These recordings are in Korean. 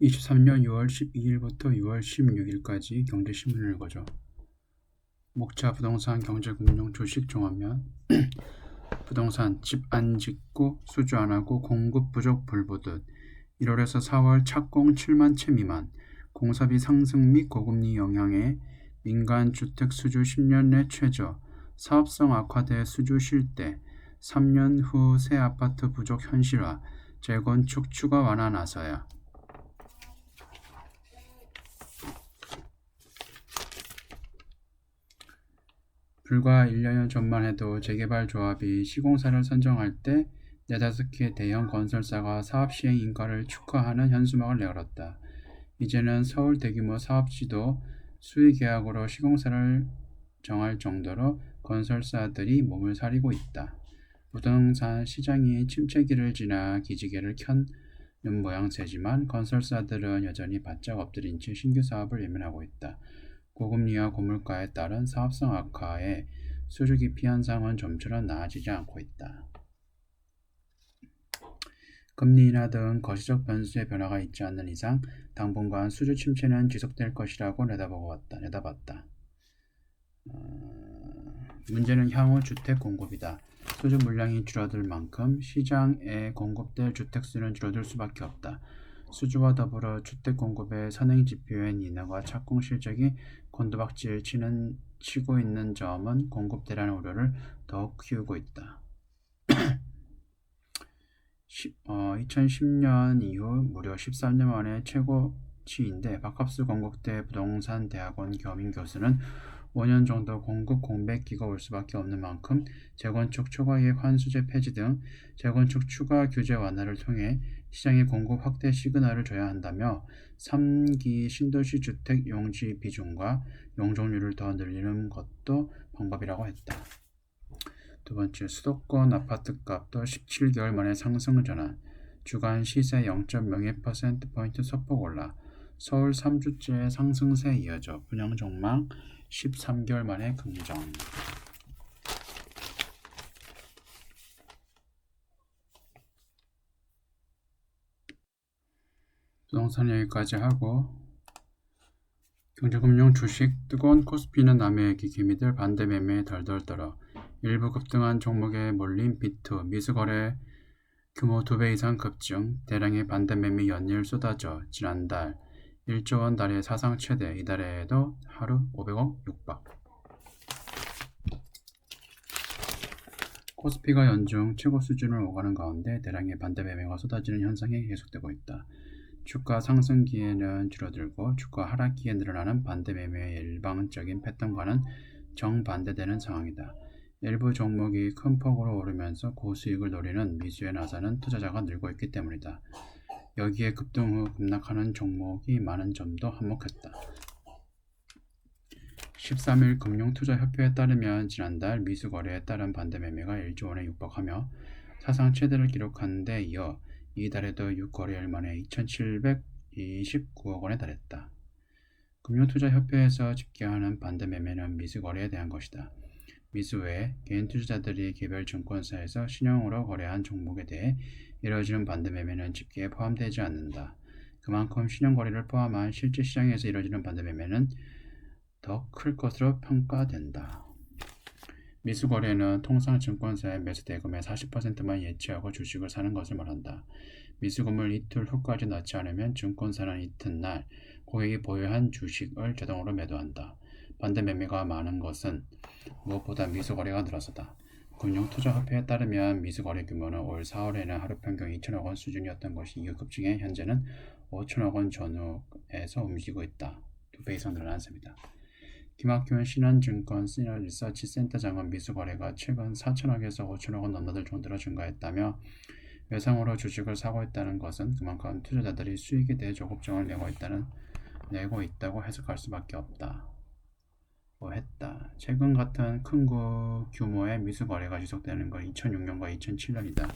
23년 6월 12일부터 6월 16일까지 경제신문을 읽어줘. 목차 부동산 경제금융 주식 종합면 부동산 집 안 짓고 수주 안 하고 공급 부족 불보듯 1월에서 4월 착공 7만 채 미만 공사비 상승 및 고금리 영향에 민간 주택 수주 10년 내 최저 사업성 악화돼 수주 실대 3년 후 새 아파트 부족 현실화 재건축 추가 완화 나서야. 불과 1년 전만 해도 재개발 조합이 시공사를 선정할 때 4~5개 대형 건설사가 사업 시행 인가를 축하하는 현수막을 내걸었다. 이제는 서울 대규모 사업지도 수의계약으로 시공사를 정할 정도로 건설사들이 몸을 사리고 있다. 부동산 시장이 침체기를 지나 기지개를 켜는 모양새지만 건설사들은 여전히 바짝 엎드린 채 신규 사업을 예면하고 있다. 고금리와 고물가에 따른 사업성 악화에 수주 기피 현상은 좀처럼 나아지지 않고 있다. 금리 인하 등 거시적 변수의 변화가 있지 않는 이상 당분간 수주 침체는 지속될 것이라고 내다봤다. 문제는 향후 주택 공급이다. 수주 물량이 줄어들 만큼 시장에 공급될 주택수는 줄어들 수밖에 없다. 수주와 더불어 주택 공급의 선행 지표인 인하가 착공 실적이 곤두박질 치고 있는 점은 공급 대란 우려를 더욱 키우고 있다. 2010년 이후 무려 13년 만에 최고치인데 박학수 건국대 부동산 대학원 겸임 교수는 5년 정도 공급 공백기가 올 수밖에 없는 만큼 재건축 초과이익 환수제 폐지 등 재건축 추가 규제 완화를 통해 시장의 공급 확대 시그널을 줘야 한다며 3기 신도시 주택 용지 비중과 용적률을 더 늘리는 것도 방법이라고 했다. 두 번째, 수도권 아파트값도 17개월 만에 상승 전환, 주간 시세 0.02%포인트 소폭 올라, 서울 3주째 상승세 이어져 분양 전망 13개월 만에 긍정. 부동산 여기까지 하고 경제금융 주식 뜨거운 코스피는 남의 기기미들 반대 매매에 덜덜 떨어 일부 급등한 종목에 몰린 비트 미수거래 규모 2배 이상 급증 대량의 반대 매매 연일 쏟아져 지난달 1조 원 달에 사상 최대 이달에도 하루 500억 육박. 코스피가 연중 최고 수준을 오가는 가운데 대량의 반대 매매가 쏟아지는 현상이 계속되고 있다. 주가 상승기에는 줄어들고 주가 하락기에 늘어나는 반대 매매의 일방적인 패턴과는 정반대되는 상황이다. 일부 종목이 큰 폭으로 오르면서 고수익을 노리는 미수에 나서는 투자자가 늘고 있기 때문이다. 여기에 급등 후 급락하는 종목이 많은 점도 한몫했다. 13일 금융투자협회에 따르면 지난달 미수거래에 따른 반대 매매가 1조 원에 육박하며 사상 최대를 기록한 데 이어 이달에도 6거래일 만에 2,729억 원에 달했다. 금융투자협회에서 집계하는 반대 매매는 미수거래에 대한 것이다. 미수 외에 개인 투자자들이 개별 증권사에서 신용으로 거래한 종목에 대해 이뤄지는 반대 매매는 집계에 포함되지 않는다. 그만큼 신용거래를 포함한 실제 시장에서 이뤄지는 반대 매매는 더 클 것으로 평가된다. 미수거래는 통상 증권사의 매수 대금의 40%만 예치하고 주식을 사는 것을 말한다. 미수금을 이틀 후까지 넣지 않으면 증권사는 이튿날 고객이 보유한 주식을 자동으로 매도한다. 반대 매매가 많은 것은 무엇보다 미수거래가 늘어서다. 금융투자협회에 따르면 미수거래 규모는 올 4월에는 하루 평균 2천억 원 수준이었던 것이 이후 급증해 현재는 5천억 원 전후에서 움직이고 있다. 2배 이상 늘어난 셈이다. 김학균 신한증권 시너리서치센터장은 미수거래가 최근 4천억에서 5천억 원 넘나들 정도로 증가했다며 외상으로 주식을 사고 있다는 것은 그만큼 투자자들이 수익에 대해 조급증을 내고 있다고 해석할 수밖에 없다. 했다. 최근 같은 큰 규모의 미수거래가 지속되는 건 2006년과 2007년이다.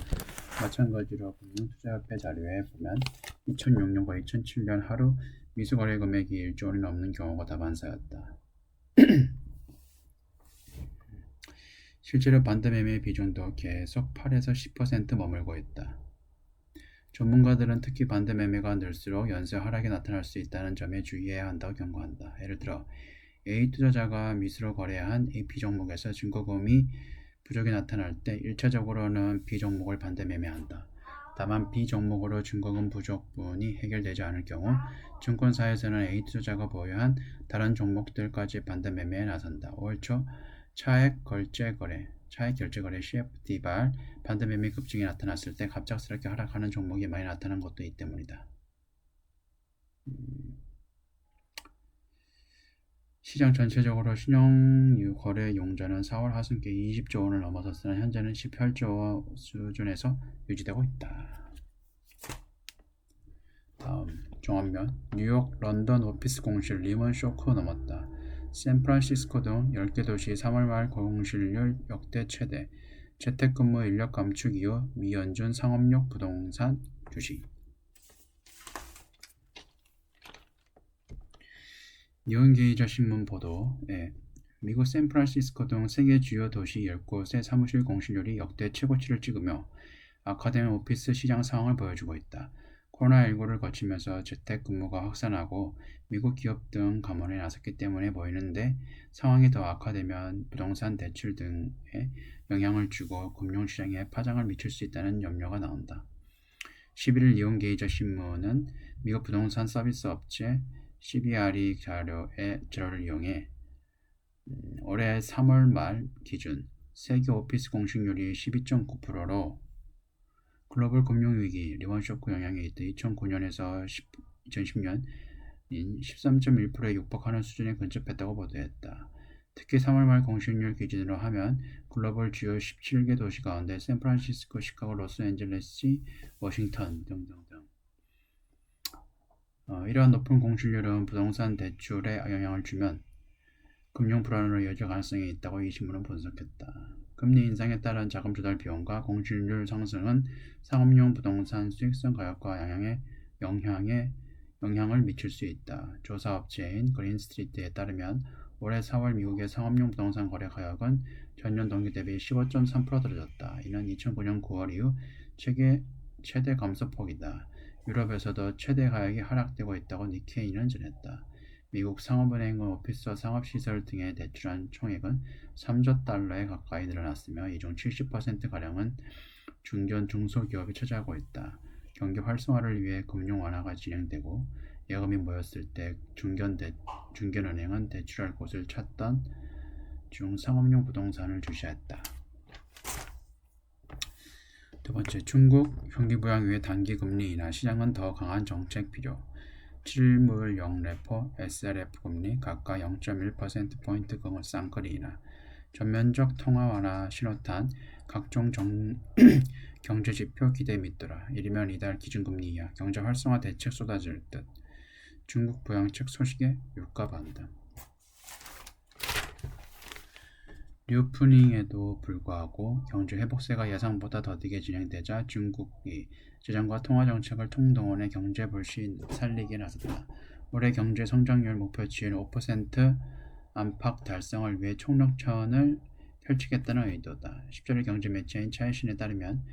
마찬가지로 금융투자협회 자료에 보면 2006년과 2007년 하루 미수거래 금액이 1조 원이 넘는 경우가 다반사였다. 실제로 반대 매매의 비중도 계속 8에서 10% 머물고 있다. 전문가들은 특히 반대 매매가 늘수록 연쇄 하락이 나타날 수 있다는 점에 주의해야 한다고 경고한다. 예를 들어 A 투자자가 미수로 거래한 A, B 종목에서 증거금이 부족이 나타날 때 1차적으로는 B 종목을 반대 매매한다. 다만 B 종목으로 증거금 부족분이 해결되지 않을 경우 증권사에서는 A 투자자가 보유한 다른 종목들까지 반대 매매에 나선다. 5월 초 차액 결제 거래 CFD 발 반대 매매 급증이 나타났을 때 갑작스럽게 하락하는 종목이 많이 나타난 것도 이 때문이다. 시장 전체적으로 신용 거래 용자는 4월 하순기에 20조 원을 넘어섰으나 현재는 18조 수준에서 유지되고 있다. 다음 종합면 뉴욕, 런던 오피스 공실 리먼 쇼크 넘었다. 샌프란시스코 등 10개 도시 3월 말 공실률 역대 최대. 재택근무 인력 감축 이후 미연준 상업용 부동산 주식. 뉴욕게이저 신문 보도에 미국 샌프란시스코 등 세계 주요 도시 10곳의 사무실 공실률이 역대 최고치를 찍으며 아카데미 오피스 시장 상황을 보여주고 있다. 코로나19를 거치면서 재택근무가 확산하고 미국 기업 등 감원에 나섰기 때문에 보이는데 상황이 더 악화되면 부동산 대출 등에 영향을 주고 금융시장에 파장을 미칠 수 있다는 염려가 나온다. 11일 뉴욕게이저 신문은 미국 부동산 서비스 업체 CBRE 자료를 이용해 올해 3월 말 기준 세계 오피스 공실률이 12.9%로 글로벌 금융위기 리먼 쇼크 영향에 있던 2009년에서 2010년인 13.1%에 육박하는 수준에 근접했다고 보도했다. 특히 3월 말 공실률 기준으로 하면 글로벌 주요 17개 도시 가운데 샌프란시스코, 시카고, 로스앤젤레스, 워싱턴 등등등. 이러한 높은 공실률은 부동산 대출에 영향을 주면 금융 불안으로 이어질 가능성이 있다고 이 신문은 분석했다. 금리 인상에 따른 자금 조달 비용과 공실률 상승은 상업용 부동산 수익성 가격과 영향을 미칠 수 있다. 조사 업체인 그린스트리트에 따르면 올해 4월 미국의 상업용 부동산 거래 가격은 전년 동기 대비 15.3% 떨어졌다. 이는 2009년 9월 이후 최대 감소폭이다. 유럽에서도 최대 가격이 하락되고 있다고 니케이는 전했다. 미국 상업은행은 오피스와 상업시설 등에 대출한 총액은 3조 달러에 가까이 늘어났으며 이 중 70%가량은 중견 중소기업이 차지하고 있다. 경기 활성화를 위해 금융 완화가 진행되고 예금이 모였을 때 중견은행은 대출할 곳을 찾던 중 상업용 부동산을 주시했다. 두 번째, 중국 경기 부양 위해 단기 금리 인하, 시장은 더 강한 정책 필요. 7물 0레포, SRF 금리 각각 0.1%포인트 쌍끌이 인하, 전면적 통화 완화 신호탄, 각종 경제지표 기대 믿더라. 이르면 이달 기준금리 이하, 경제 활성화 대책 쏟아질 듯. 중국 부양책 소식에 유가 반등. 리오프닝에도 불구하고 경제 회복세가 예상보다 더디게 진행되자 중국이 재정과 통화정책을 통동원해 경제 불신 살리기에 나섰다. 올해 경제 성장률 목표치인 5% 안팎 달성을 위해 총력전을 펼치겠다는 의도다. 10일 경제 매체인 차이신에 따르면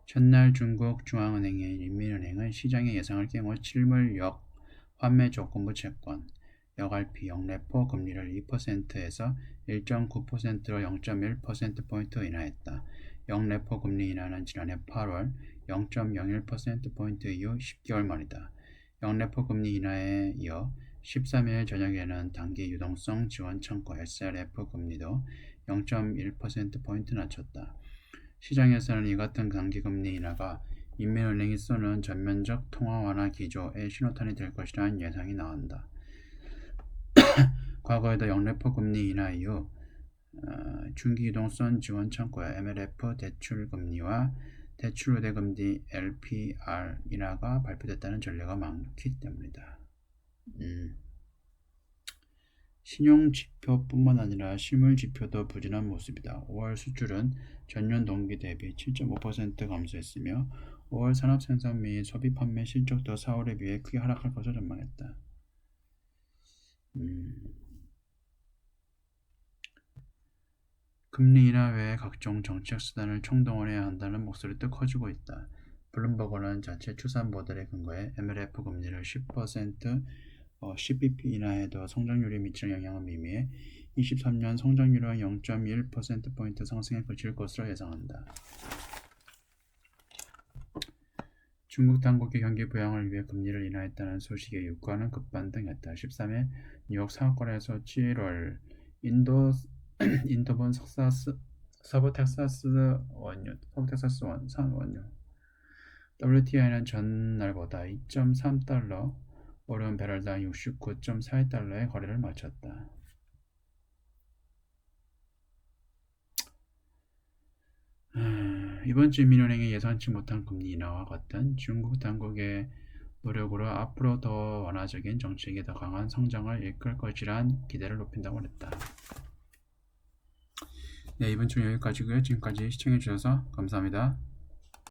전날 중국 중앙은행인 인민은행은 시장의 예상을 깨고 7물 역 환매 조건부 채권 역RP 역레포 금리를 2%에서 1.9%로 0.1%포인트 인하했다. 역레포 금리 인하는 지난해 8월 0.01%포인트 이후 10개월 만이다. 역레포 금리 인하에 이어 13일 저녁에는 단기 유동성 지원 창구 SRF 금리도 0.1%포인트 낮췄다. 시장에서는 이 같은 단기 금리 인하가 인민은행이 쏘는 전면적 통화 완화 기조의 신호탄이 될 것이라는 예상이 나온다. 과거에도 역레포 금리 인하 이후 중기 유동성 지원 창구의 MLF 대출 금리와 대출 우대금리 LPR 인하가 발표됐다는 전례가 많기 때문이다. 신용지표뿐만 아니라 실물지표도 부진한 모습이다. 5월 수출은 전년 동기 대비 7.5% 감소했으며 5월 산업생산 및 소비 판매 실적도 4월에 비해 크게 하락할 것으로 전망했다. 금리 인하 외에 각종 정책 수단을 총동원해야 한다는 목소리도 커지고 있다. 블룸버그는 자체 추산 모델에 근거해 MLF 금리를 10% 10bp 인하해도 성장률이 미치는 영향은 미미해 23년 성장률은 0.1%포인트 상승에 그칠 것으로 예상한다. 중국 당국이 경기 부양을 위해 금리를 인하했다는 소식에 유가는 급반등했다. 13일 뉴욕 상하권에서 7월 인도본 서부 텍사스 산 원유 WTI는 전날보다 2.3달러 오른 배럴당 69.42달러의 거래를 마쳤다. 이번 주 민은행의 예상치 못한 금리 인하와 같은 중국 당국의 노력으로 앞으로 더 완화적인 정책이 더 강한 성장을 이끌 것이란 기대를 높인다고 했다. 네, 이번 주 여기까지고요. 지금까지 시청해주셔서 감사합니다.